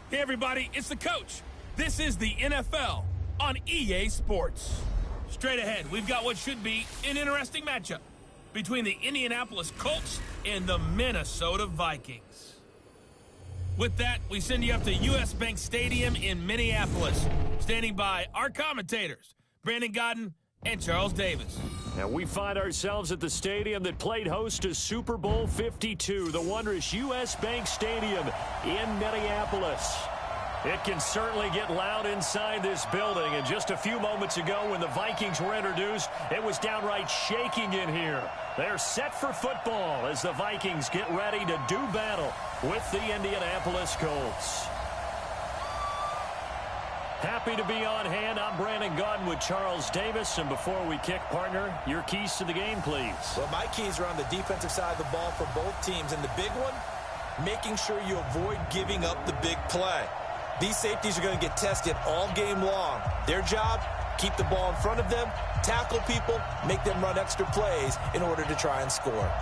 Hey everybody, it's the coach. This is the NFL on EA Sports. Straight ahead, we've got what should be an interesting matchup between the Indianapolis Colts and the Minnesota Vikings. With that, we send you up to US Bank Stadium in Minneapolis. Standing by our commentators, Brandon Godden and Charles Davis. And we find ourselves at the stadium that played host to Super Bowl 52, the wondrous US Bank Stadium in Minneapolis. It can certainly get loud inside this building. And just a few moments ago when the Vikings were introduced, it was downright shaking in here. They're set for football as the Vikings get ready to do battle with the Indianapolis Colts. Happy to be on hand. I'm Brandon Godden with Charles Davis. And before we kick, partner, your keys to the game, please. Well, my keys are on the defensive side of the ball for both teams. And the big one, making sure you avoid giving up the big play. These safeties are going to get tested all game long. Their job, keep the ball in front of them, tackle people, make them run extra plays in order to try and score.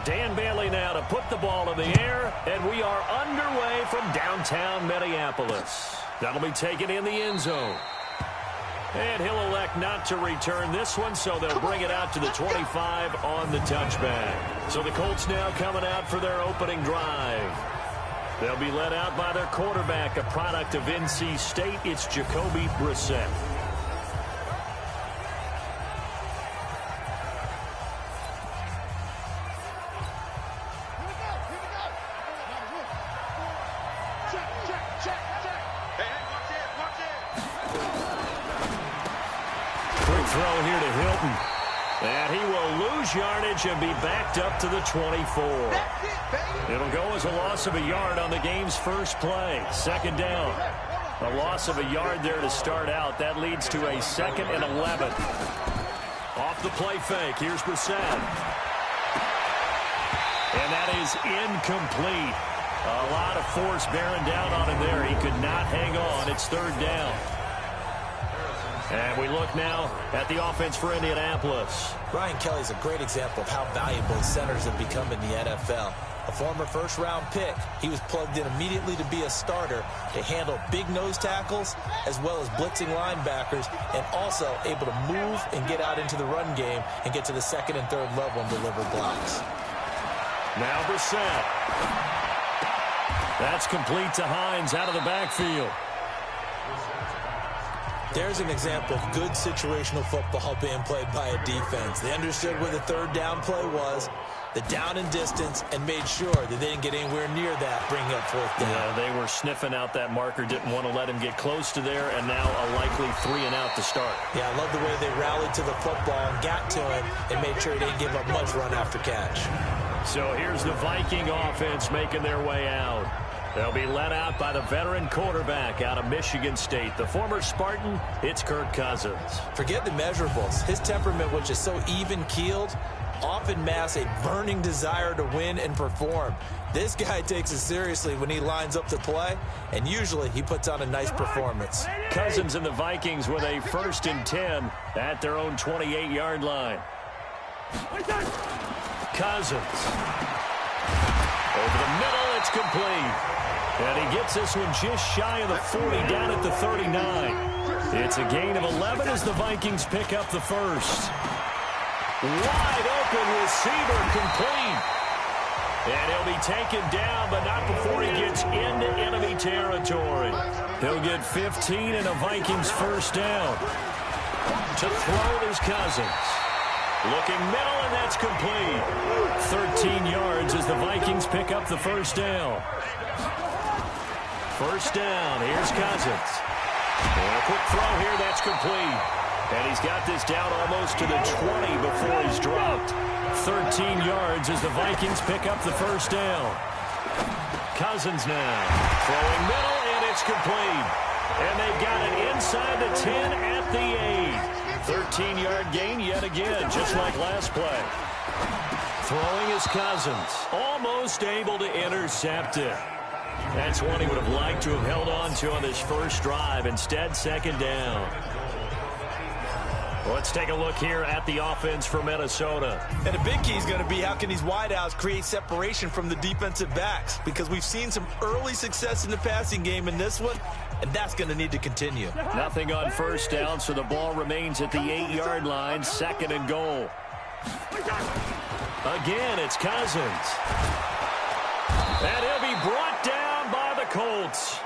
Dan Bailey now to put the ball in the air, and we are underway from downtown Minneapolis. That'll be taken in the end zone. And he'll elect not to return this one, so they'll bring it out to the 25 on the touchback. So the Colts now coming out for their opening drive. They'll be led out by their quarterback, a product of NC State. It's Jacoby Brissett. Throw here to Hilton. And he will lose yardage and be backed up to the 24. It'll go as a loss of a yard on the game's first play. Second down. A loss of a yard there to start out. That leads to a 2nd and 11. Off the play fake. Here's Brissett. And that is incomplete. A lot of force bearing down on him there. He could not hang on. It's 3rd down. And we look now at the offense for Indianapolis. Brian Kelly's a great example of how valuable centers have become in the NFL. A former first-round pick, he was plugged in immediately to be a starter to handle big nose tackles as well as blitzing linebackers, and also able to move and get out into the run game and get to the 2nd and 3rd level and deliver blocks. Now Brissett. That's complete to Hines out of the backfield. There's an example of good situational football being played by a defense. They understood where the 3rd down play was, the down and distance, and made sure that they didn't get anywhere near that, bringing up 4th down. Yeah, they were sniffing out that marker, didn't want to let him get close to there, and now a likely 3 and out to start. Yeah, I love the way they rallied to the football and got to him and made sure they didn't give up much run after catch. So here's the Viking offense making their way out. They'll be led out by the veteran quarterback out of Michigan State. The former Spartan, it's Kirk Cousins. Forget the measurables. His temperament, which is so even-keeled, often masks a burning desire to win and perform. This guy takes it seriously when he lines up to play, and usually he puts on a nice performance. Cousins and the Vikings with a 1st and 10 at their own 28-yard line. Cousins. Over the middle, it's complete. And he gets this one just shy of the 40, down at the 39. It's a gain of 11 as the Vikings pick up the 1st. Wide open receiver, complete. And he'll be taken down, but not before he gets into enemy territory. He'll get 15 and a Vikings 1st down. To throw is Cousins. Looking middle, and that's complete. 13 yards as the Vikings pick up the 1st down. 1st down. Here's Cousins. And a quick throw here. That's complete. And he's got this down almost to the 20 before he's dropped. 13 yards as the Vikings pick up the 1st down. Cousins now. Throwing middle, and it's complete. And they've got it inside the 10 at the 8. 13-yard gain yet again, just like last play. Throwing is Cousins. Almost able to intercept it. That's one he would have liked to have held on to on this first drive. Instead, second down. Let's take a look here at the offense for Minnesota. And the big key is going to be how can these wideouts create separation from the defensive backs? Because we've seen some early success in the passing game in this one, and that's going to need to continue. Nothing on first down, so the ball remains at the 8-yard line, second and goal. Again, it's Cousins. And he'll be brought down by the Colts.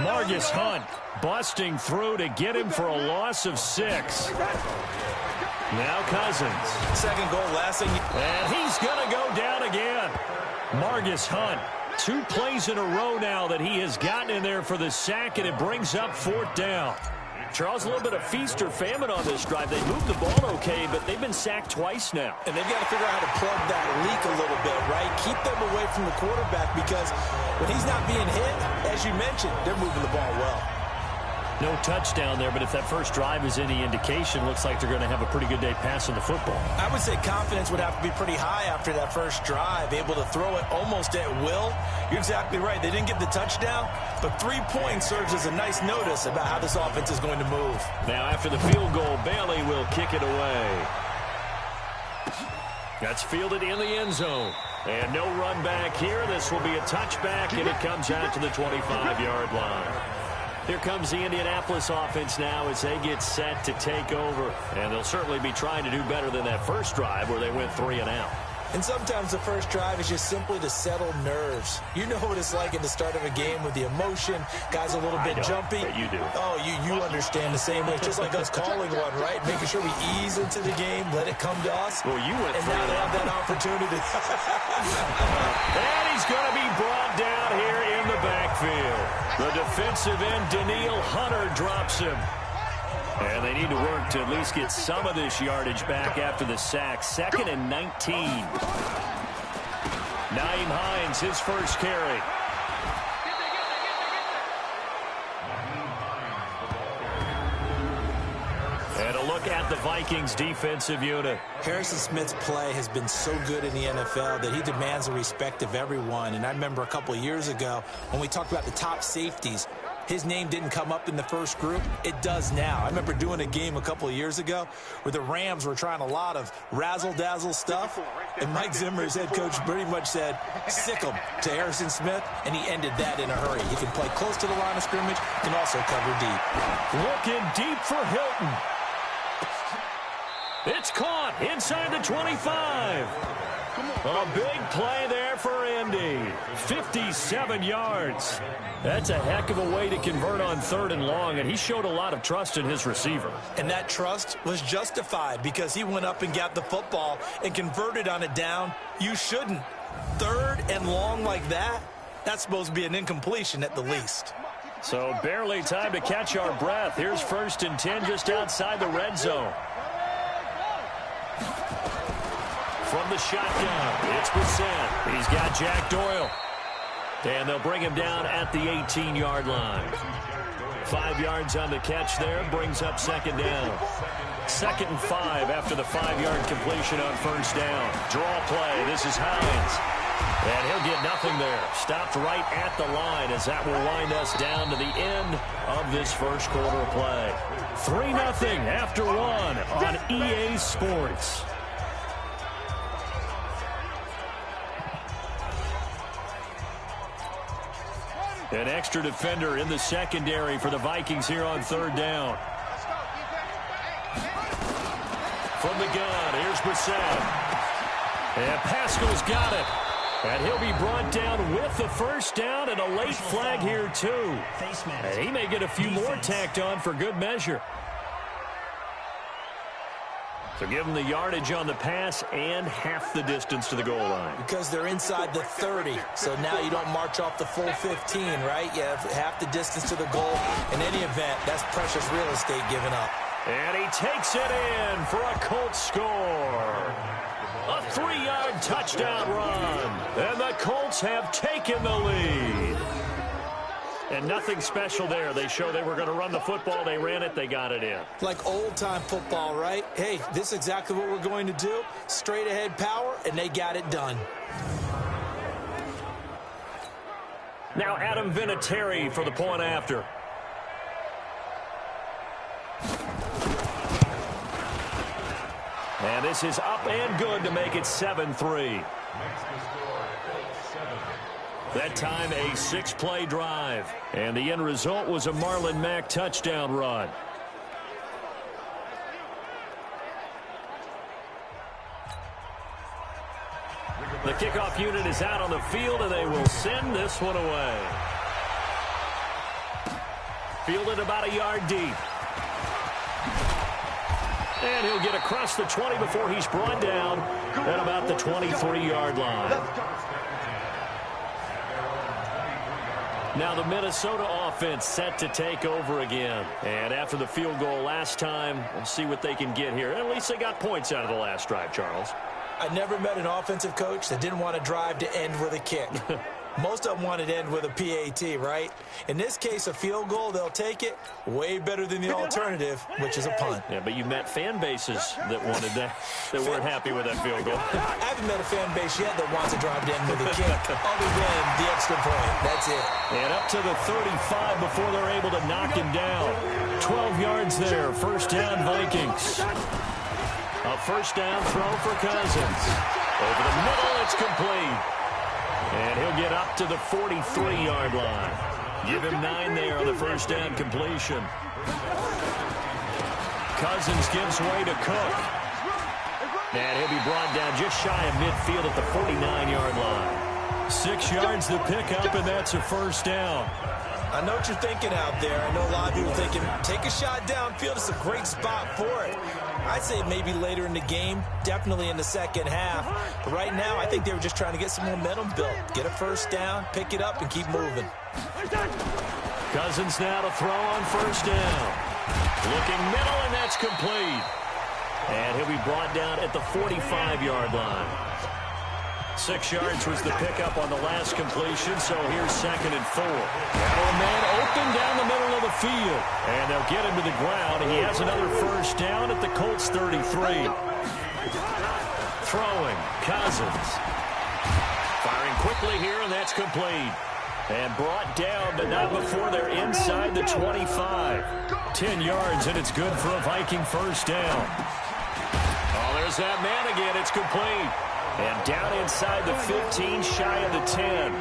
Margus Hunt busting through to get him for a loss of 6. Now Cousins. Second goal, last thing. And he's going to go down again. Margus Hunt. 2 plays in a row now that he has gotten in there for the sack, and it brings up 4th down. Charles, a little bit of feast or famine on this drive. They moved the ball okay, but they've been sacked twice now. And they've got to figure out how to plug that leak a little bit, right? Keep them away from the quarterback because when he's not being hit, as you mentioned, they're moving the ball well. No touchdown there, but if that first drive is any indication, looks like they're going to have a pretty good day passing the football. I would say confidence would have to be pretty high after that first drive, able to throw it almost at will. You're exactly right. They didn't get the touchdown, but 3 points serves as a nice notice about how this offense is going to move. Now, after the field goal, Bailey will kick it away. That's fielded in the end zone. And no run back here. This will be a touchback, and it comes out to the 25-yard line. Here comes the Indianapolis offense now as they get set to take over. And they'll certainly be trying to do better than that first drive where they went 3 and out. And sometimes the first drive is just simply to settle nerves. You know what it's like at the start of a game with the emotion. Guys a little bit jumpy. But you do. Oh, you understand the same way. It's just like us calling one, right? Making sure we ease into the game, let it come to us. Well, you went and now they have that opportunity. And he's going to be brought down here in the backfield. The defensive end, Daniil Hunter, drops him. And they need to work to at least get some of this yardage back after the sack. 2nd and 19. Nyheim Hines, his first carry. And a look at the Vikings defensive unit. Harrison Smith's play has been so good in the NFL that he demands the respect of everyone. And I remember a couple of years ago when we talked about the top safeties, his name didn't come up in the first group. It does now. I remember doing a game a couple of years ago where the Rams were trying a lot of razzle-dazzle stuff, and Mike Zimmer, his head coach, pretty much said, sick him to Harrison Smith, and he ended that in a hurry. He can play close to the line of scrimmage, can also cover deep. Looking deep for Hilton. It's caught inside the 25. A big play there for Indy. 57 yards. That's a heck of a way to convert on 3rd and long, and he showed a lot of trust in his receiver. And that trust was justified because he went up and got the football and converted on it down. You shouldn't. 3rd and long like that, that's supposed to be an incompletion at the least. So barely time to catch our breath. Here's 1st and 10 just outside the red zone. From the shotgun, it's Brissett. He's got Jack Doyle. And they'll bring him down at the 18-yard line. 5 yards on the catch there, brings up 2nd down. 2nd and 5 after the 5-yard completion on 1st down. Draw play, this is Hines. And he'll get nothing there. Stopped right at the line as that will wind us down to the end of this first quarter of play. 3-0 after 1 on EA Sports. An extra defender in the secondary for the Vikings here on 3rd down. From the gun, here's Brissett. And Pascal's got it. And he'll be brought down with the 1st down and a late flag here too. And he may get a few more tacked on for good measure. So give them the yardage on the pass and half the distance to the goal line. Because they're inside the 30, so now you don't march off the full 15, right? You have half the distance to the goal. In any event, that's precious real estate given up. And he takes it in for a Colts score. A 3-yard touchdown run. And the Colts have taken the lead. And nothing special there. They show they were going to run the football. They ran it. They got it in. Like old-time football, right? Hey, this is exactly what we're going to do. Straight-ahead power, and they got it done. Now Adam Vinatieri for the point after. And this is up and good to make it 7-3. That time a 6-play drive. And the end result was a Marlon Mack touchdown run. The kickoff unit is out on the field, and they will send this one away. Fielded about a yard deep. And he'll get across the 20 before he's brought down at about the 23-yard line. Now the Minnesota offense set to take over again. And after the field goal last time, we'll see what they can get here. At least they got points out of the last drive, Charles. I never met an offensive coach that didn't want to drive to end with a kick. Most of them wanted to end with a PAT, right? In this case, a field goal, they'll take it. Way better than the alternative, which is a punt. Yeah, but you met fan bases that wanted that, that weren't happy with that field goal. I haven't met a fan base yet that wants to drive to end with a kick, other than the extra point. That's it. And up to the 35 before they're able to knock him down. 12 yards there, first down Vikings. A first down throw for Cousins. Over the middle, it's complete. And he'll get up to the 43-yard line. Give him 9 there on the first down completion. Cousins gives way to Cook. And he'll be brought down just shy of midfield at the 49-yard line. 6 yards to pick up, and that's a first down. I know what you're thinking out there. I know a lot of people thinking, take a shot downfield. It's a great spot for it. I'd say maybe later in the game, definitely in the second half. But right now, I think they were just trying to get some momentum built. Get a first down, pick it up, and keep moving. Cousins now to throw on first down. Looking middle, and that's complete. And he'll be brought down at the 45-yard line. 6 yards was the pickup on the last completion, so here's 2nd and 4. Now a man open down the middle of the field, and they'll get him to the ground, and he has another first down at the Colts 33. Throwing, Cousins. Firing quickly here, and that's complete. And brought down, but not before they're inside the 25. 10 yards, and it's good for a Viking first down. Oh, there's that man again. It's complete. And down inside the 15, shy of the 10.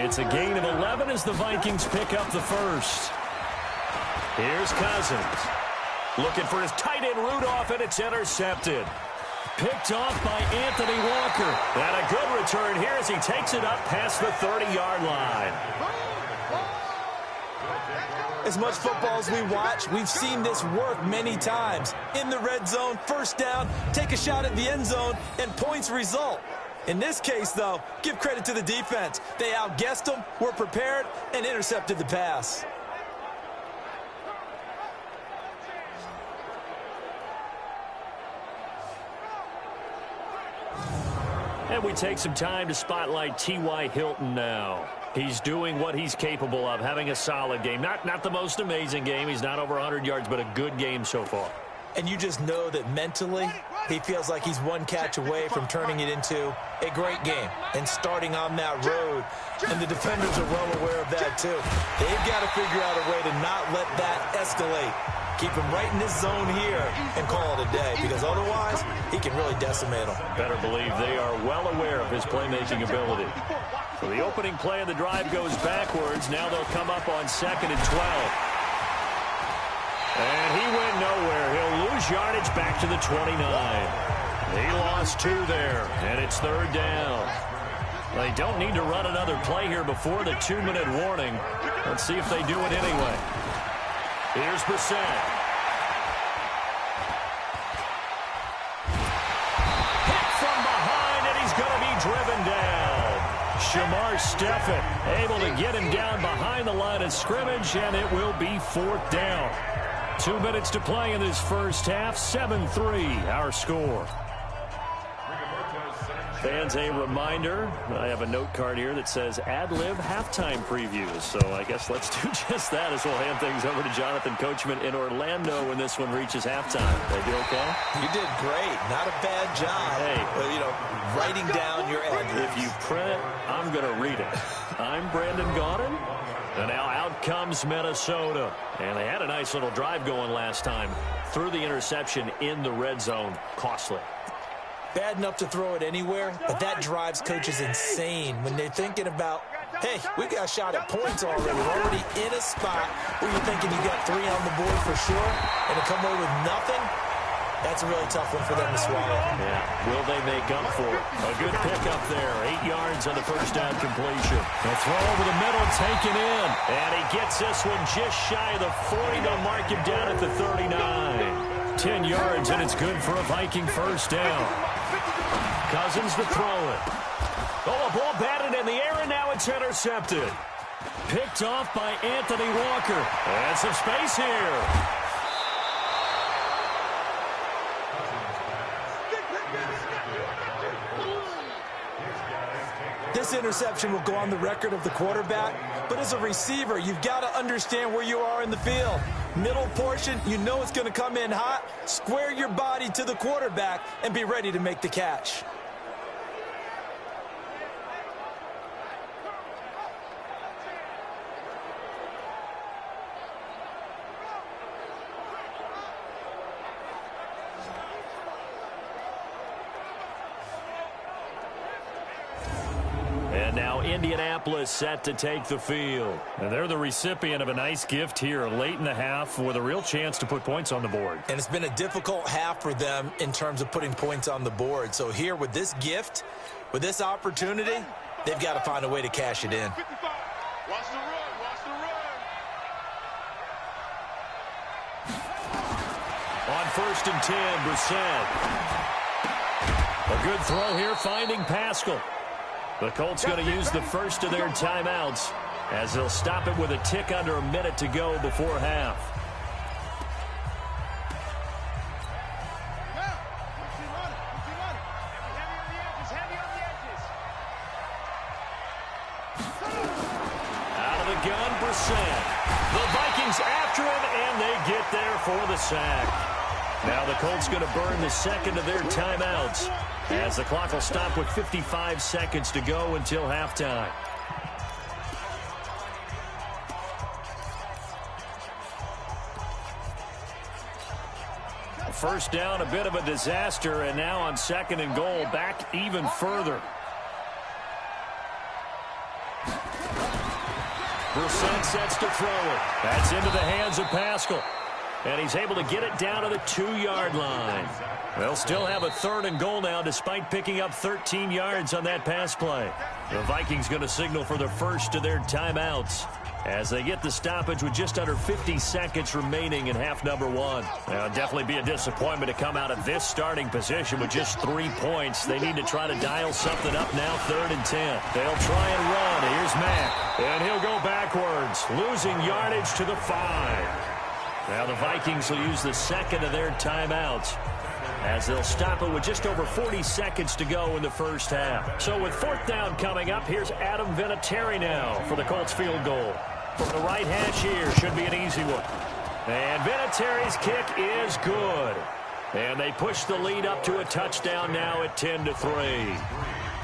It's a gain of 11 as the Vikings pick up the first. Here's Cousins. Looking for his tight end Rudolph, and it's intercepted. Picked off by Anthony Walker. And a good return here as he takes it up past the 30-yard line. As much football as we watch, we've seen this work many times. In the red zone, first down, take a shot at the end zone, and points result. In this case, though, give credit to the defense. They outguessed them, were prepared, and intercepted the pass. And we take some time to spotlight T.Y. Hilton now. He's doing what he's capable of, having a solid game. Not the most amazing game. He's not over 100 yards, but a good game so far. And you just know that mentally, he feels like he's one catch away from turning it into a great game and starting on that road. And the defenders are well aware of that, too. They've got to figure out a way to not let that escalate. Keep him right in this zone here and call it a day, because otherwise, he can really decimate them. Better believe they are well aware of his playmaking ability. So the opening play of the drive goes backwards. Now they'll come up on 2nd and 12. And he went nowhere. He'll lose yardage back to the 29. He lost 2 there, and it's 3rd down. They don't need to run another play here before the 2-minute warning. Let's see if they do it anyway. Here's Brissett. Hit from behind, and he's going to be driven down. Shamar Stephen able to get him down behind the line of scrimmage, and it will be 4th down. 2 minutes to play in this first half. 7-3 our score. Fans, a reminder, I have a note card here that says ad-lib halftime previews. So I guess let's do just that as we'll hand things over to Jonathan Coachman in Orlando when this one reaches halftime. They do okay? You did great. Not a bad job. Hey. Writing down your ad-libs. If you print it, I'm going to read it. I'm Brandon Gaudin. And now out comes Minnesota. And they had a nice little drive going last time. Threw the interception in the red zone. Costly. Bad enough to throw it anywhere, but that drives coaches insane when they're thinking about, hey, we've got a shot at points already. We're already in a spot where you're thinking you got 3 on the board for sure, and to come away with nothing, that's a really tough one for them to swallow. Yeah, will they make up for it? A good pickup there. 8 yards on the first down completion. A throw over the middle, taken in. And he gets this one just shy of the 40. They'll mark him down at the 39. 10 yards, and it's good for a Viking first down. Cousins to throw it. Oh, a ball batted in the air, and now it's intercepted. Picked off by Anthony Walker. And some space here. This interception will go on the record of the quarterback, but as a receiver, you've got to understand where you are in the field. Middle portion, you know it's going to come in hot. Square your body to the quarterback and be ready to make the catch. And now Indianapolis set to take the field. And they're the recipient of a nice gift here late in the half with a real chance to put points on the board. And it's been a difficult half for them in terms of putting points on the board. So here with this gift, with this opportunity, they've got to find a way to cash it in. Watch the run, watch the run. On 1st and 10, Brissett. A good throw here, finding Pascal. The Colts going to use the first of their timeouts as they'll stop it with a tick under a minute to go before half. Out of the gun, Brissett. The Vikings after him, and they get there for the sack. Now the Colts going to burn the second of their timeouts as the clock will stop with 55 seconds to go until halftime. First down, a bit of a disaster, and now on 2nd and goal, back even further. Brissett sets to throw it. That's into the hands of Pascal. And he's able to get it down to the 2-yard line. They'll still have a 3rd and goal now despite picking up 13 yards on that pass play. The Vikings going to signal for the first of their timeouts as they get the stoppage with just under 50 seconds remaining in half number 1. Now, it'll definitely be a disappointment to come out of this starting position with just 3 points. They need to try to dial something up now, 3rd and 10. They'll try and run. Here's Mack. And he'll go backwards, losing yardage to the 5. Now the Vikings will use the second of their timeouts as they'll stop it with just over 40 seconds to go in the first half. So with 4th down coming up, here's Adam Vinatieri now for the Colts field goal. From the right hash here, should be an easy one. And Vinatieri's kick is good. And they push the lead up to a touchdown now at 10-3.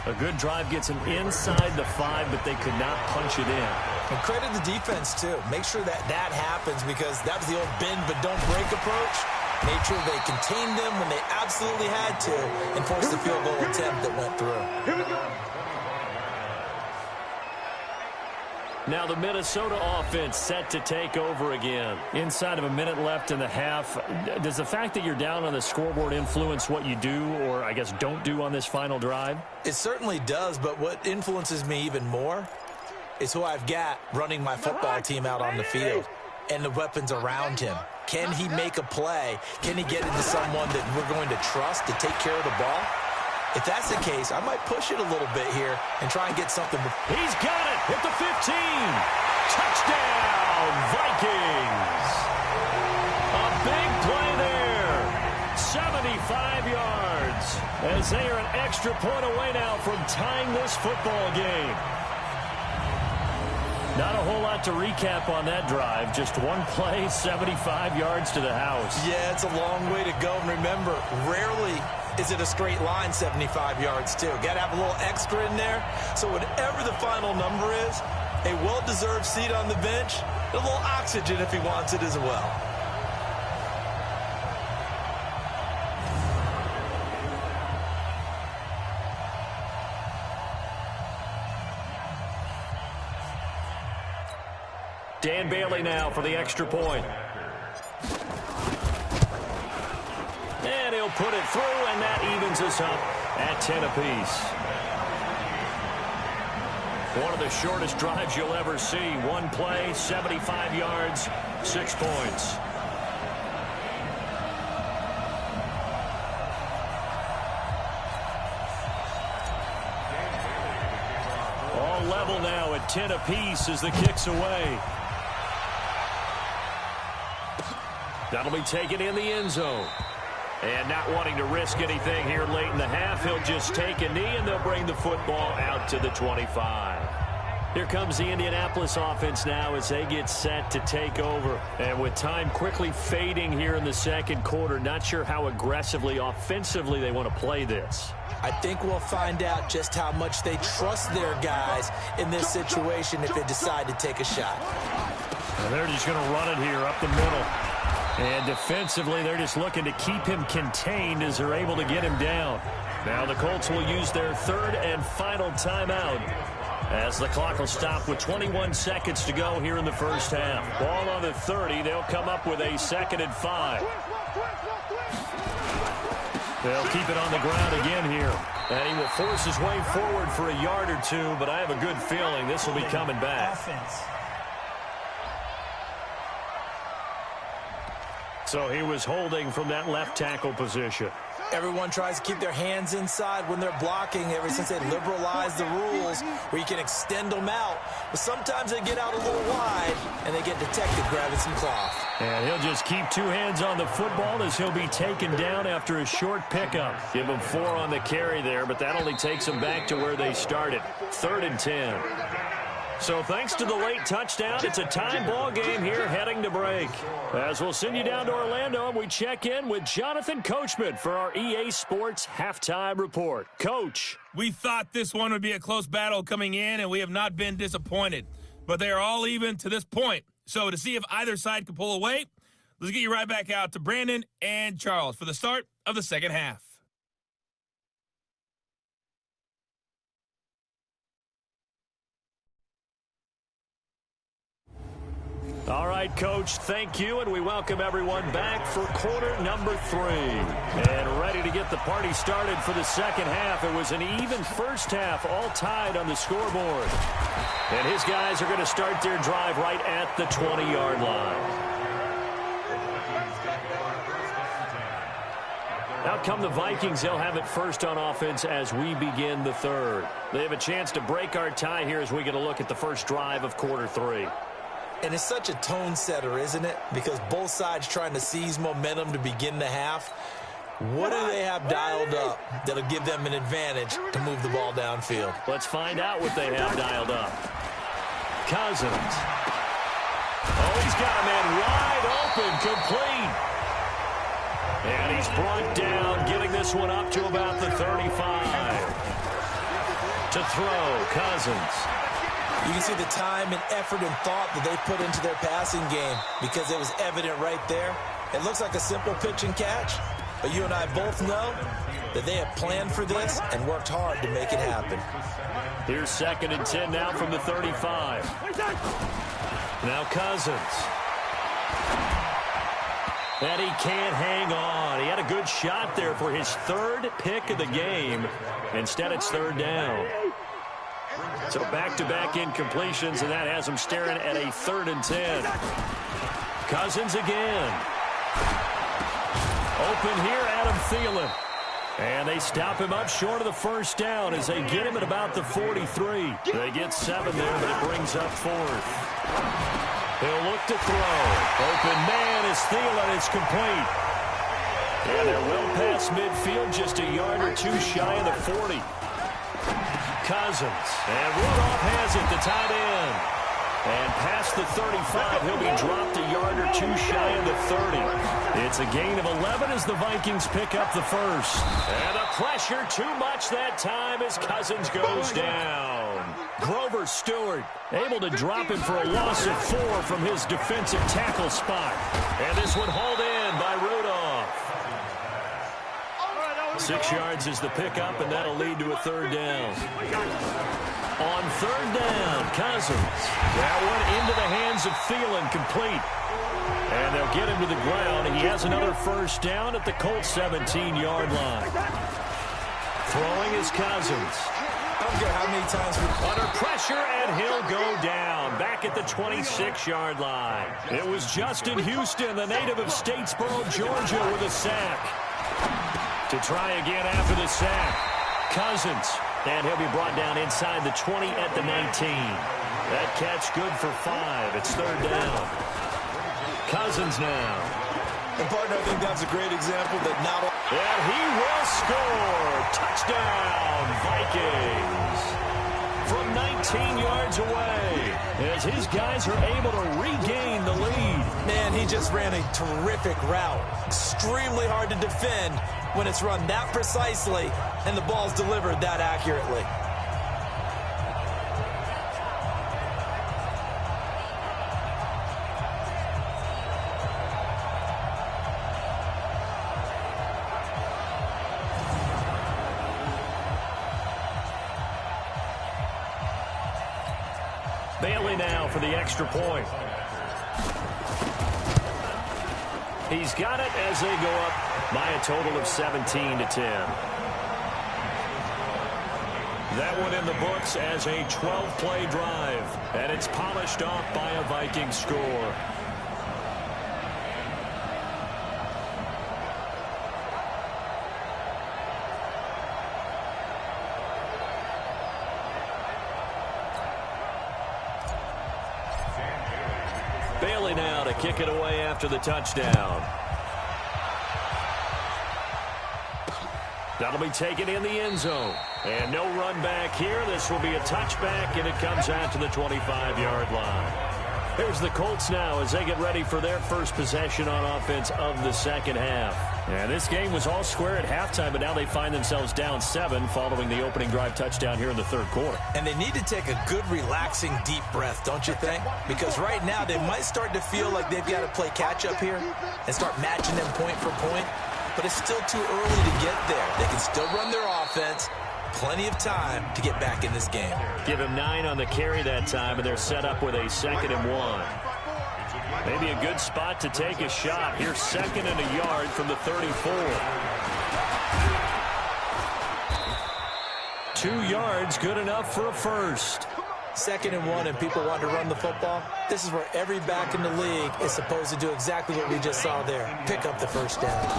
A good drive gets them inside the 5, but they could not punch it in. And credit the defense, too. Make sure that happens because that was the old bend but don't break approach. Made sure they contained them when they absolutely had to and forced the field goal attempt that went through. Here we go. Now the Minnesota offense set to take over again. Inside of a minute left in the half, does the fact that you're down on the scoreboard influence what you do or, I guess, don't do on this final drive? It certainly does, but what influences me even more is who I've got running my football team out on the field and the weapons around him. Can he make a play? Can he get into someone that we're going to trust to take care of the ball? If that's the case, I might push it a little bit here and try and get something. He's got it at the 15. Touchdown, Vikings. A big play there. 75 yards as as they are an extra point away now from tying this football game. Not a whole lot to recap on that drive. Just one play, 75 yards to the house. Yeah, it's a long way to go. And remember, rarely is it a straight line 75 yards, too. Got to have a little extra in there. So whatever the final number is, a well-deserved seat on the bench, a little oxygen if he wants it as well. Dan Bailey now for the extra point. And he'll put it through, and that evens us up at 10 apiece. One of the shortest drives you'll ever see. One play, 75 yards, 6 points. All level now at 10 apiece as the kick's away. That'll be taken in the end zone. And not wanting to risk anything here late in the half, he'll just take a knee, and they'll bring the football out to the 25. Here comes the Indianapolis offense now as they get set to take over. And with time quickly fading here in the second quarter, not sure how aggressively, offensively they want to play this. I think we'll find out just how much they trust their guys in this situation if they decide to take a shot. And they're just going to run it here up the middle. And defensively, they're just looking to keep him contained as they're able to get him down. Now the Colts will use their third and final timeout as the clock will stop with 21 seconds to go here in the first half. Ball on the 30. They'll come up with a 2nd and 5. They'll keep it on the ground again here. And he will force his way forward for a yard or two, but I have a good feeling this will be coming back. So he was holding from that left tackle position. Everyone tries to keep their hands inside when they're blocking ever since they liberalized the rules where you can extend them out. But sometimes they get out a little wide and they get detected grabbing some cloth. And he'll just keep 2 hands on the football as he'll be taken down after a short pickup. Give him 4 on the carry there, but that only takes them back to where they started. 3rd and 10. So thanks to the late touchdown, it's a time ball game here heading to break. As we'll send you down to Orlando, and we check in with Jonathan Coachman for our EA Sports Halftime Report. Coach. We thought this one would be a close battle coming in, and we have not been disappointed. But they are all even to this point. So to see if either side can pull away, let's get you right back out to Brandon and Charles for the start of the second half. All right, Coach, thank you, and we welcome everyone back for quarter number 3. And ready to get the party started for the second half. It was an even first half, all tied on the scoreboard. And his guys are going to start their drive right at the 20-yard line. Out come the Vikings. They'll have it first on offense as we begin the third. They have a chance to break our tie here as we get a look at the first drive of quarter 3. And it's such a tone setter, isn't it? Because both sides trying to seize momentum to begin the half. What do they have dialed up that'll give them an advantage to move the ball downfield? Let's find out what they have dialed up. Cousins. Oh, he's got a man wide open, complete. And he's brought down, getting this one up to about the 35. To throw, Cousins. You can see the time and effort and thought that they put into their passing game because it was evident right there. It looks like a simple pitch and catch, but you and I both know that they have planned for this and worked hard to make it happen. Here's 2nd and 10 now from the 35. Now Cousins. And he can't hang on. He had a good shot there for his 3rd pick of the game. Instead, it's 3rd down. So back-to-back incompletions, and that has him staring at a 3rd and 10. Cousins again. Open here, Adam Thielen. And they stop him up short of the first down as they get him at about the 43. They get 7 there, but it brings up 4th. He'll look to throw. Open man is Thielen. It's complete. And they're well past midfield, just a yard or two shy of the 40. Cousins. And Rudolph has it, the tight end. And past the 35, he'll be dropped a yard or two shy of the 30. It's a gain of 11 as the Vikings pick up the first. And the pressure too much that time as Cousins goes down. Grover Stewart able to drop him for a loss of 4 from his defensive tackle spot. And this one hauled in by Rudolph. 6 yards is the pickup, and that'll lead to a third down. On third down, Cousins. That one into the hands of Thielen, complete. And they'll get him to the ground. He has another first down at the Colts 17-yard line. Throwing is Cousins. I don't care how many times we... Under pressure, and he'll go down. Back at the 26-yard line. It was Justin Houston, the native of Statesboro, Georgia, with a sack. To try again after the sack. Cousins. And he'll be brought down inside the 20 at the 19. That catch good for 5. It's third down. Cousins now. And partner, I think that's a great example that not... And he will score. Touchdown, Vikings. From 19 yards away, as his guys are able to regain the lead. Man, he just ran a terrific route. Extremely hard to defend when it's run that precisely and the ball's delivered that accurately. Bailey now for the extra point. He's got it as they go up by a total of 17-10. That one in the books as a 12-play drive, and it's polished off by a Viking score. Bailey now to kick it away after the touchdown. That'll be taken in the end zone. And no run back here. This will be a touchback, and it comes out to the 25-yard line. Here's the Colts now as they get ready for their first possession on offense of the second half. And this game was all square at halftime, but now they find themselves down 7 following the opening drive touchdown here in the third quarter. And they need to take a good, relaxing, deep breath, don't you think? Because right now they might start to feel like they've got to play catch-up here and start matching them point for point. But it's still too early to get there. They can still run their offense. Plenty of time to get back in this game. Give him 9 on the carry that time, and they're set up with a 2nd and 1. Maybe a good spot to take a shot. Here's 2nd and a yard from the 34. 2 yards, good enough for a first. 2nd and 1, and people want to run the football. This is where every back in the league is supposed to do exactly what we just saw there. Pick up the first down.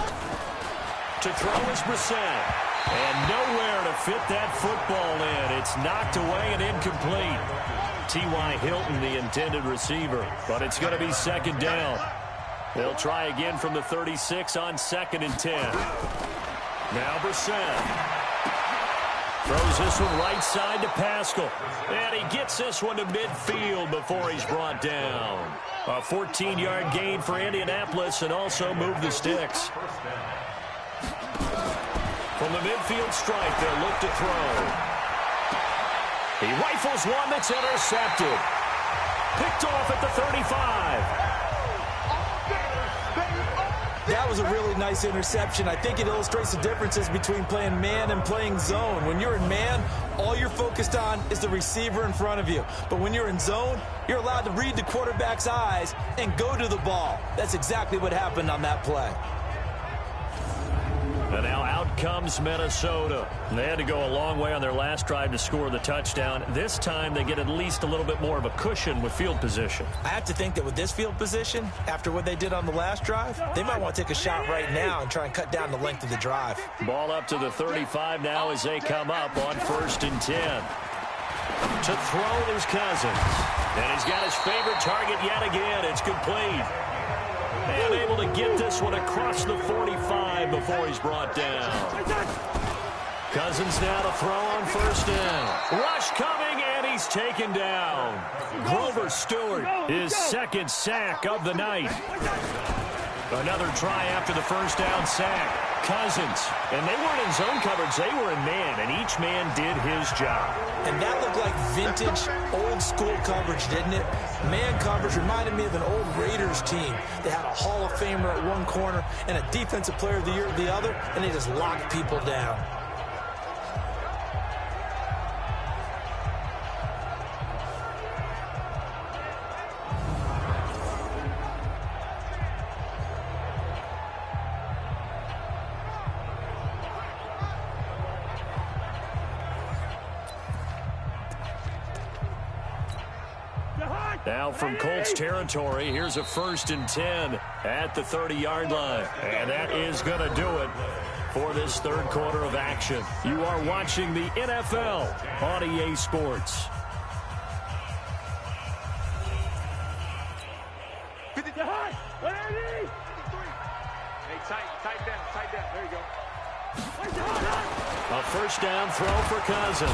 To throw is Brissett. And nowhere to fit that football in. It's knocked away and incomplete. T.Y. Hilton, the intended receiver. But it's going to be 2nd down. They'll try again from the 36 on 2nd and 10. Now Brissett. Throws this one right side to Pascal. And he gets this one to midfield before he's brought down. A 14-yard gain for Indianapolis and also move the sticks. From the midfield stripe, they'll look to throw. He rifles one that's intercepted. Picked off at the 35. That was a really nice interception. I think it illustrates the differences between playing man and playing zone. When you're in man, all you're focused on is the receiver in front of you. But when you're in zone, you're allowed to read the quarterback's eyes and go to the ball. That's exactly what happened on that play. And now out comes Minnesota. They had to go a long way on their last drive to score the touchdown. This time they get at least a little bit more of a cushion with field position. I have to think that with this field position, after what they did on the last drive, they might want to take a shot right now and try and cut down the length of the drive. Ball up to the 35 now as they come up on 1st and 10. To throw is Cousins. And he's got his favorite target yet again. It's complete. And able to get this one across the 45 before he's brought down. Cousins now to throw on first down. Rush coming, and he's taken down. Grover Stewart, his second sack of the night. Another try after the first down sack. Cousins, and they weren't in zone coverage, they were in man, and each man did his job. And that looked like vintage, old-school coverage, didn't it? Man coverage reminded me of an old Raiders team. They had a Hall of Famer at one corner and a Defensive Player of the Year at the other, and they just locked people down. Now from Colts territory, here's a 1st and 10 at the 30-yard line. And that is going to do it for this third quarter of action. You are watching the NFL on EA Sports. 50 to high. Hey, tight down. There you go. A first down throw for Cousins.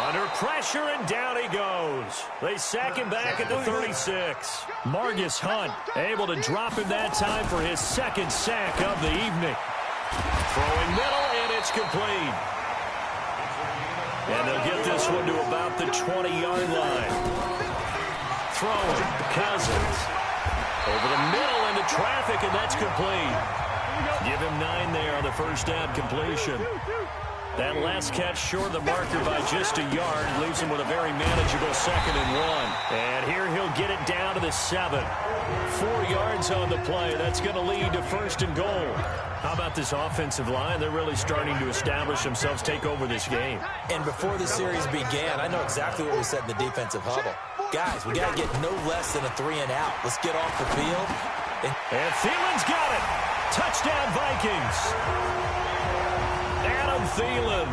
Under pressure, and down he goes. They sack him back at the 36. Margus Hunt able to drop him that time for his second sack of the evening. Throwing middle, and it's complete. And they'll get this one to about the 20-yard line. Throwing, Cousins. Over the middle into traffic, and that's complete. Give him 9 there on the first down completion. That last catch short of the marker by just a yard leaves him with a very manageable 2nd and 1. And here he'll get it down to the 7. 4 yards on the play. That's going to lead to 1st and goal. How about this offensive line? They're really starting to establish themselves, take over this game. And before the series began, I know exactly what we said in the defensive huddle. Guys, we got to get no less than a 3 and out. Let's get off the field. And Thielen's got it. Touchdown, Vikings. Adam Thielen,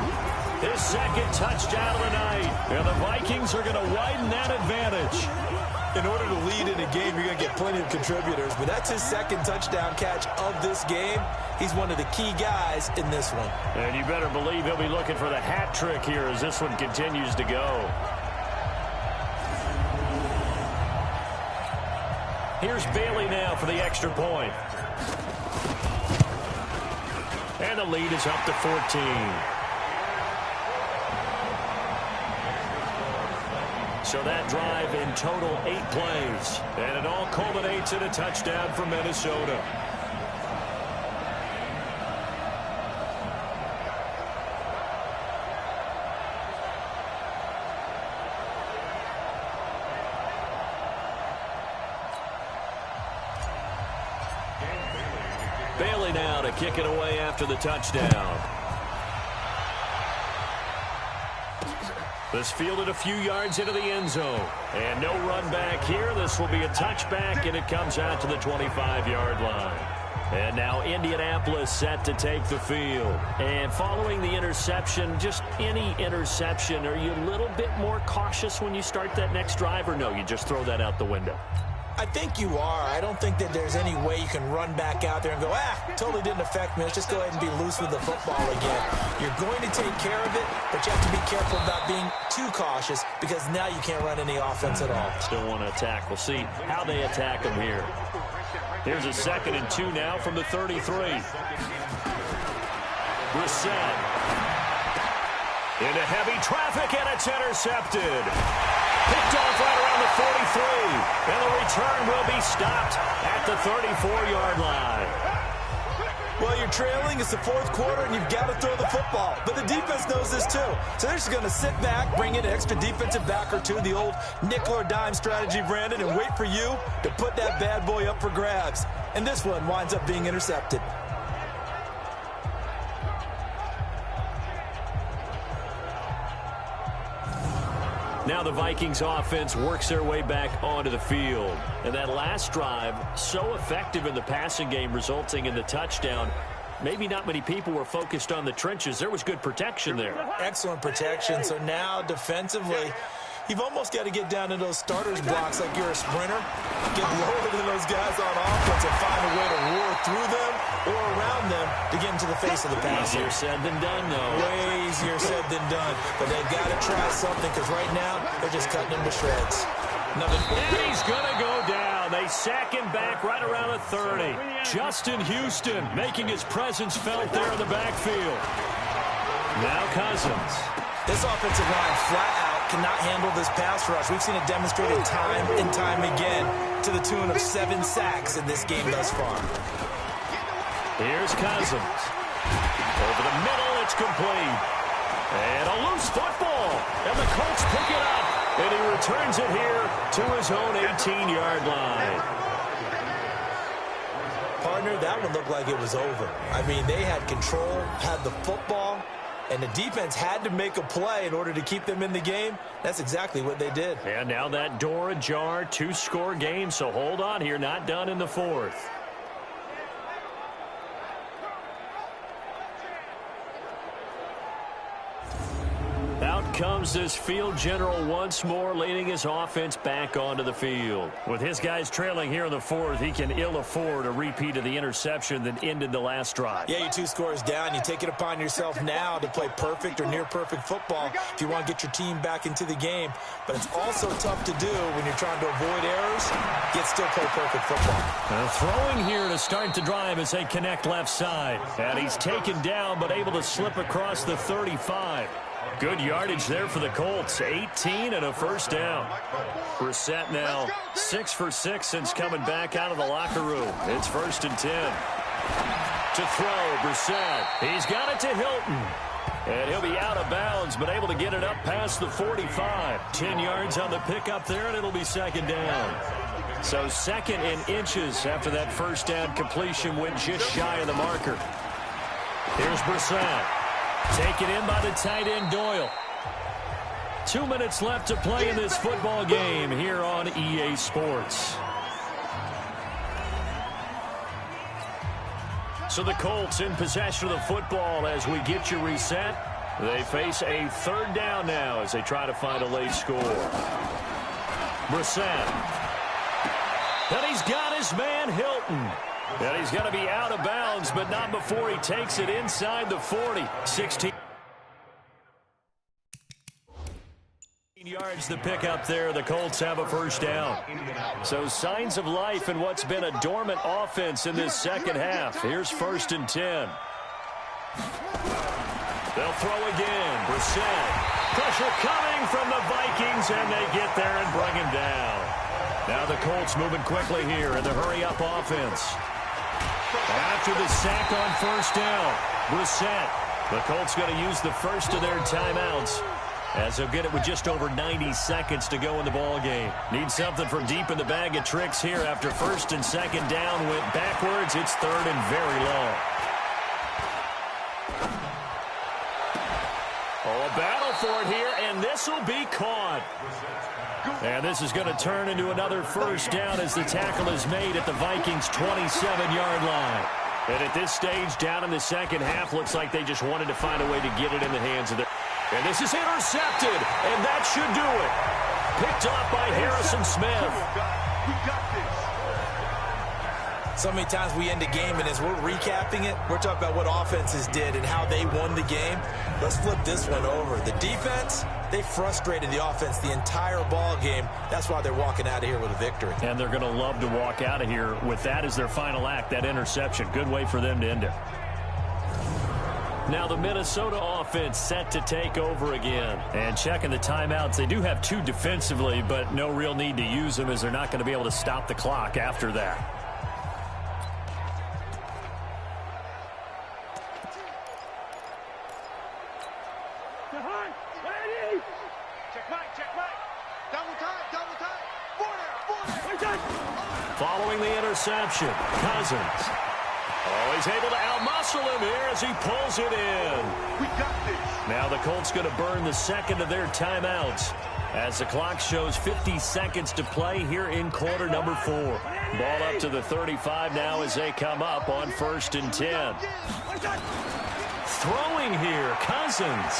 his second touchdown of the night. And the Vikings are going to widen that advantage. In order to lead in a game, you're going to get plenty of contributors, but that's his second touchdown catch of this game. He's one of the key guys in this one. And you better believe he'll be looking for the hat trick here as this one continues to go. Here's Bailey now for the extra point. And the lead is up to 14. So that drive in total 8 plays. And it all culminates in a touchdown for Minnesota. Bailey now to kick it away after the touchdown. This fielded a few yards into the end zone. And no run back here. This will be a touchback, and it comes out to the 25-yard line. And now Indianapolis set to take the field. And following the interception, just any interception, are you a little bit more cautious when you start that next drive, or no, you just throw that out the window? I think you are. I don't think that there's any way you can run back out there and go, totally didn't affect me. Let's just go ahead and be loose with the football again. You're going to take care of it, but you have to be careful about being too cautious because now you can't run any offense at all. Still want to attack. We'll see how they attack them here. Here's a 2nd and 2 now from the 33. Brissett. Into heavy traffic, and it's intercepted. Picked off right around the 43. And the return will be stopped at the 34-yard line. Well, you're trailing. It's the 4th quarter, and you've got to throw the football. But the defense knows this, too. So they're just going to sit back, bring in an extra defensive back or two, the old nickel or dime strategy, Brandon, and wait for you to put that bad boy up for grabs. And this one winds up being intercepted. Now the Vikings offense works their way back onto the field. And that last drive, so effective in the passing game, resulting in the touchdown. Maybe not many people were focused on the trenches. There was good protection there. Excellent protection. So now defensively, You've almost got to get down to those starters blocks like you're a sprinter. Get lower than those guys on offense and find a way to roar through them or around them to get into the face of the passer. Easier said than done, though. Way easier said than done. But they've got to try something because right now they're just cutting him to shreds. And he's going to go down. They sack him back right around the 30. Justin Houston making his presence felt there in the backfield. Now Cousins. This offensive line flat out cannot handle this pass rush. We've seen it demonstrated time and time again to the tune of 7 sacks in this game thus far. Here's Cousins. Over the middle, it's complete. And a loose football. And the Colts pick it up. And he returns it here to his own 18-yard line. Partner, that one looked like it was over. I mean, they had control, had the football, and the defense had to make a play in order to keep them in the game. That's exactly what they did. And now that door ajar, 2-score game, so hold on here, not done in the 4th. Out comes this field general once more, leading his offense back onto the field. With his guys trailing here in the 4th, he can ill afford a repeat of the interception that ended the last drive. Yeah, you're 2 scores down. You take it upon yourself now to play perfect or near-perfect football if you want to get your team back into the game. But it's also tough to do when you're trying to avoid errors, yet still play perfect football. Throwing here to start the drive as they connect left side. And he's taken down but able to slip across the 35. Good yardage there for the Colts. 18 and a first down. Brissett now 6 for 6 since coming back out of the locker room. It's 1st and 10. To throw, Brissett. He's got it to Hilton. And he'll be out of bounds, but able to get it up past the 45. 10 yards on the pickup there, and it'll be 2nd down. So 2nd and inches after that first down completion went just shy of the marker. Here's Brissett. Taken in by the tight end, Doyle. 2 minutes left to play in this football game here on EA Sports. So the Colts in possession of the football as we get you reset. They face a 3rd down now as they try to find a late score. Brissett. And he's got his man, Hilton. And he's going to be out of bounds, but not before he takes it inside the 40. 16 yards the pickup there. The Colts have a first down. So signs of life in what's been a dormant offense in this second half. Here's 1st and 10. They'll throw again. Brissett. Pressure coming from the Vikings, and they get there and bring him down. Now the Colts moving quickly here in the hurry-up offense. After the sack on 1st down, Brissett. The Colts going to use the first of their timeouts as they'll get it with just over 90 seconds to go in the ball game. Need something from deep in the bag of tricks here after 1st and 2nd down went backwards. It's 3rd and very long. Oh, a battle for it here, and this will be caught. And this is going to turn into another first down as the tackle is made at the Vikings' 27-yard line. And at this stage, down in the second half, looks like they just wanted to find a way to get it in the hands of their... And this is intercepted, and that should do it. Picked up by Harrison Smith. We got this. So many times we end a game, and as we're recapping it, we're talking about what offenses did and how they won the game. Let's flip this one over. The defense, they frustrated the offense the entire ball game. That's why they're walking out of here with a victory. And they're going to love to walk out of here with that as their final act, that interception. Good way for them to end it. Now the Minnesota offense set to take over again. And checking the timeouts, they do have 2 defensively, but no real need to use them as they're not going to be able to stop the clock after that. Following the interception, Cousins. Oh, he's able to outmuscle him here as he pulls it in. We got this. Now the Colts going to burn the second of their timeouts as the clock shows 50 seconds to play here in quarter number 4. Ball up to the 35 now as they come up on 1st and 10. throwing here. Cousins.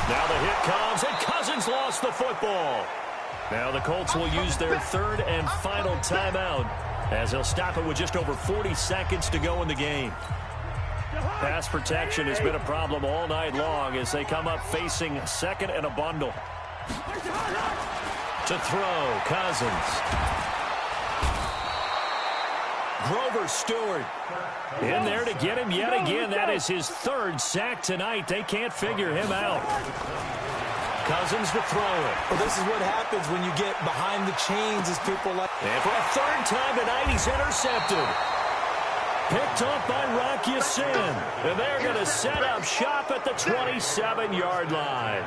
Now the hit comes, and Cousins lost the football. Now the Colts will use their third and final timeout as they'll stop it with just over 40 seconds to go in the game. Pass protection has been a problem all night long as they come up facing second and a bundle. To throw, Cousins. Grover Stewart in there to get him yet again. That is his third sack tonight. They can't figure him out. Cousins to throw it. Well, this is what happens when you get behind the chains as people like... And for a third time tonight, he's intercepted. Picked off by Rock Ya-Sin. And they're going to set up shop at the 27-yard line.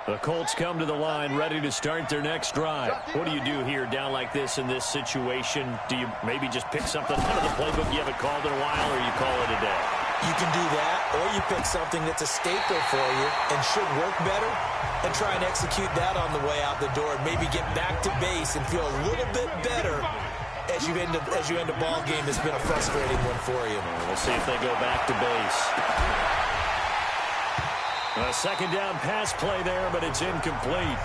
The Colts come to the line ready to start their next drive. What do you do here down like this in this situation? Do you maybe just pick something out of the playbook you haven't called in a while, or you call it a day? You can do that, or you pick something that's a staple for you and should work better and try and execute that on the way out the door and maybe get back to base and feel a little bit better as you end a ball game that's been a frustrating one for you. We'll see if they go back to base. A second down pass play there, but it's incomplete.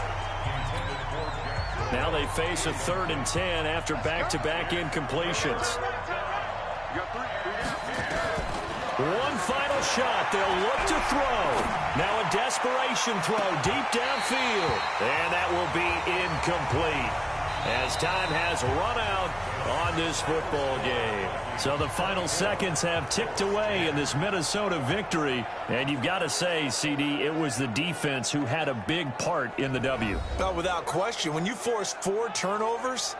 Now they face a 3rd and 10 after back-to-back incompletions. One final shot. They'll look to throw. Now a desperation throw deep downfield. And that will be incomplete as time has run out on this football game. So the final seconds have ticked away in this Minnesota victory. And you've got to say, CD, it was the defense who had a big part in the W. No, without question. When you force 4 turnovers,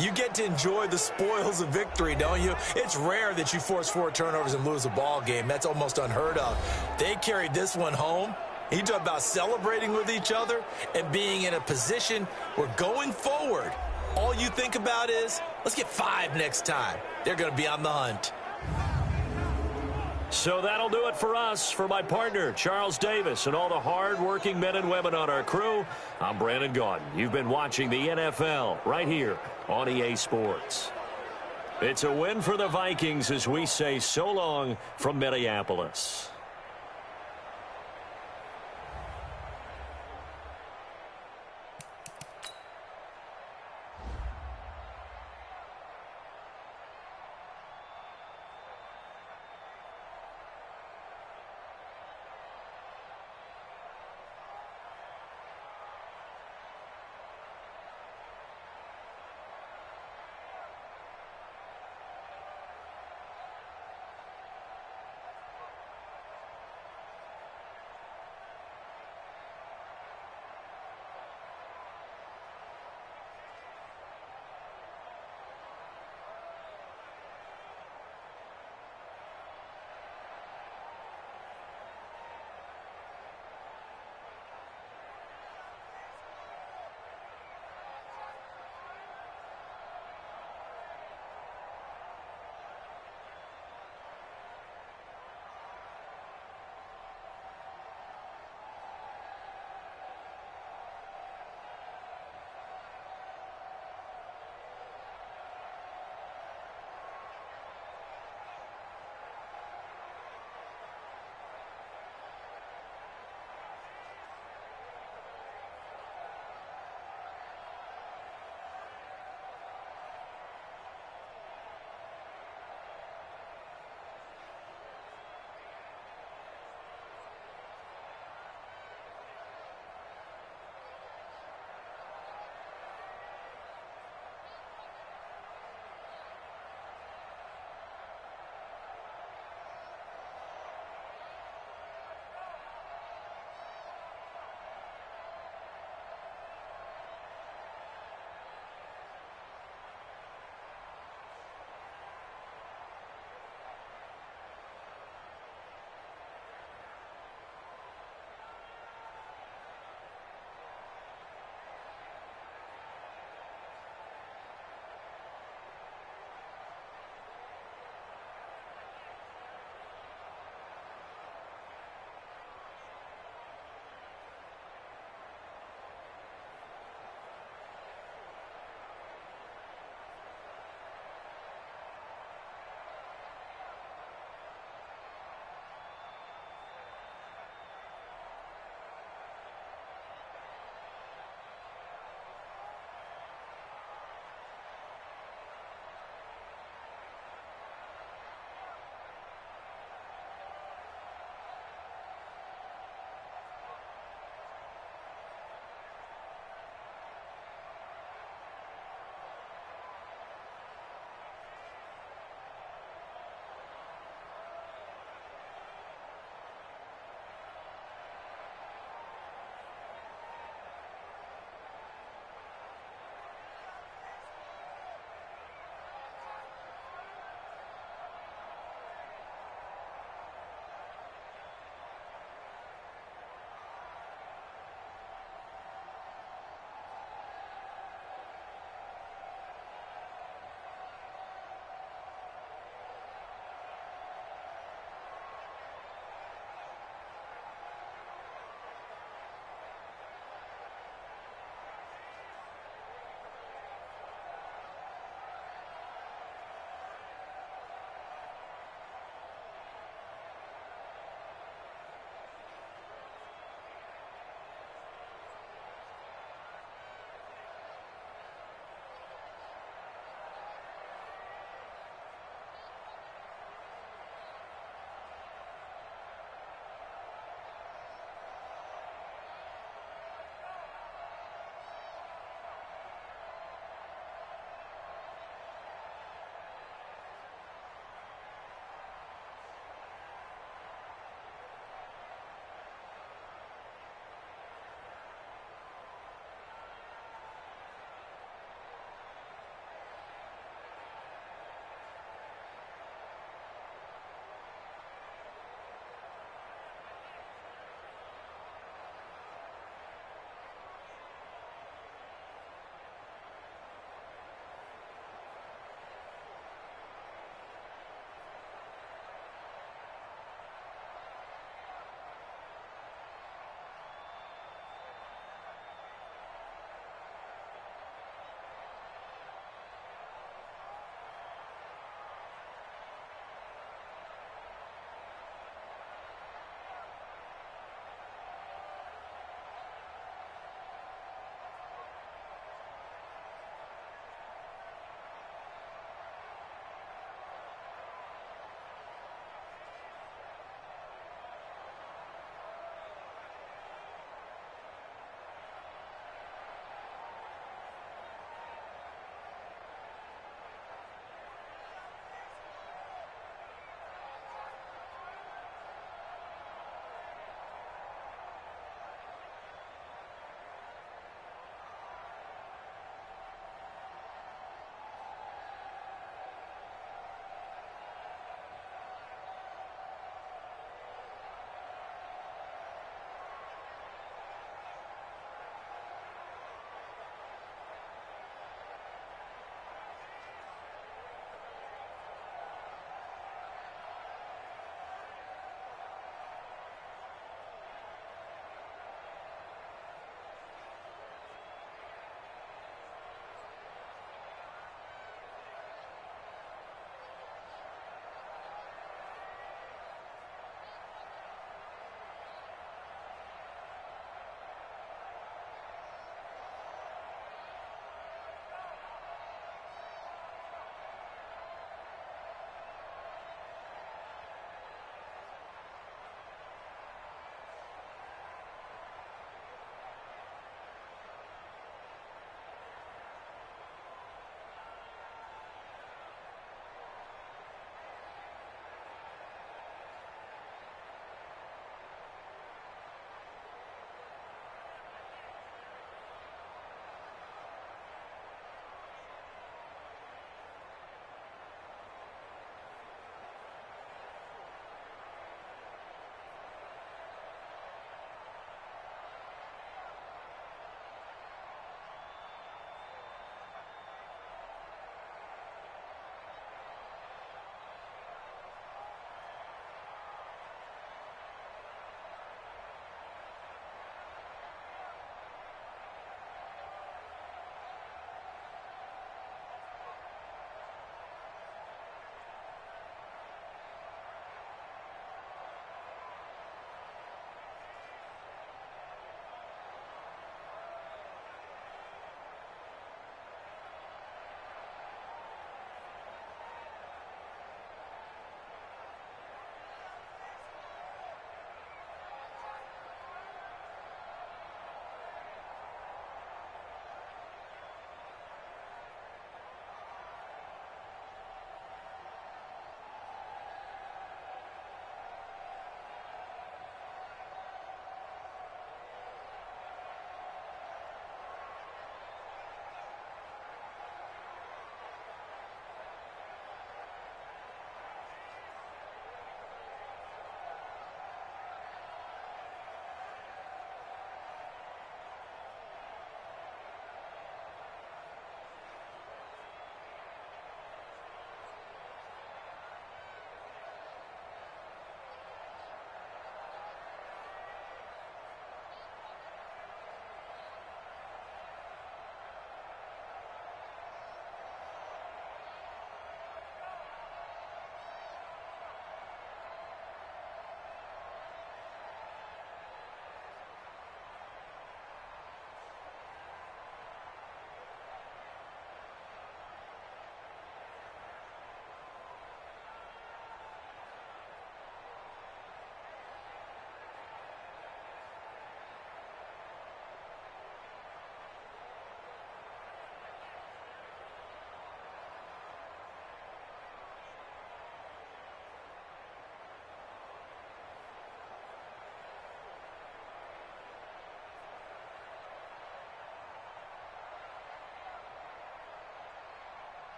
you get to enjoy the spoils of victory, don't you? It's rare that you force 4 turnovers and lose a ball game. That's almost unheard of. They carried this one home. You talk about celebrating with each other and being in a position where going forward, all you think about is, let's get 5 next time. They're going to be on the hunt. So that'll do it for us. For my partner, Charles Davis, and all the hard-working men and women on our crew, I'm Brandon Gaudin. You've been watching the NFL right here on EA Sports. It's a win for the Vikings as we say so long from Minneapolis.